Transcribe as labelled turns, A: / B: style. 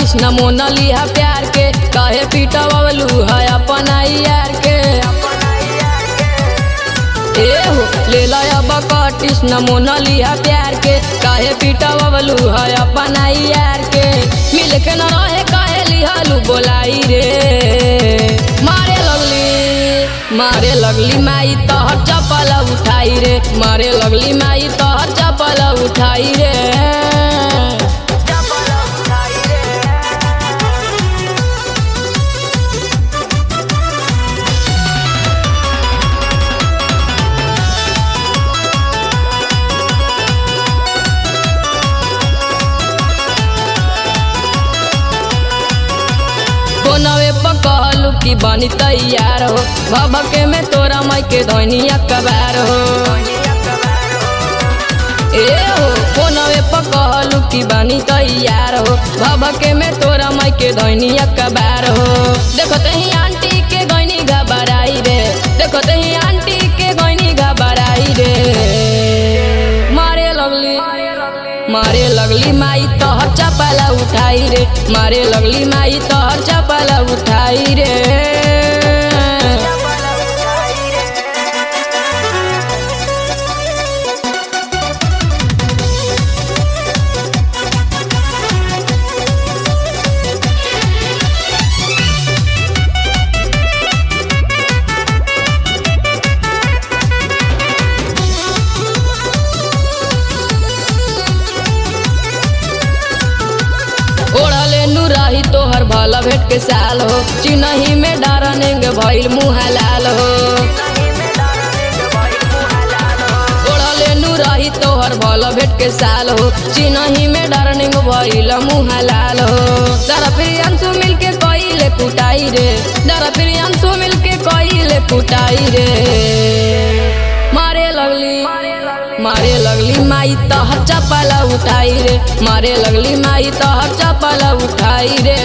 A: बकटिस नमूना लिहा प्यार के, काहे पीटवलू है अपना यार के। एहो ले लाया बकटिस नमूना लिहा प्यार के, काहे पीटवलू है अपना यार के। मिल के न रहे काहे लिहालू बोलाई रे। मारे लगली माई तोहर चपल उठाई रे, मारे लगली माई तोहर चपल उठाई रे। नवे पकलू की बनी तैयार हो, भभके में तोरा माई के धनिया कबार हो। ए हो नवे पकलू की बनी तैयार हो, भभके में तोरा माई के धनिया कबार हो। देखते ही आंटी के गईनी घबराई रे, देखते ही आंटी के गईनी घबराई रे। मारे लगली माई तोहर चपल उठाई रे, मारे लगली माई तोहर चपल उठाई रे। ओढ़ले नुराही तोहर भला भेट के साल हो, चिन्ही में डारनेंग भइल मुँह लाल हो। ओढ़ले नुराही तोहर भला भेट के साल हो, चिन्ही में डारनेंग भइल मुँह लाल हो। दरा प्रियांशु मिल के कइले कुटाई रे, दरा प्रियांशु मिल के कइले कुटाई रे। मारे लगली माई तोहर चपल उठाई रे, मारे लगली माई तोहर चपल उठाई रे।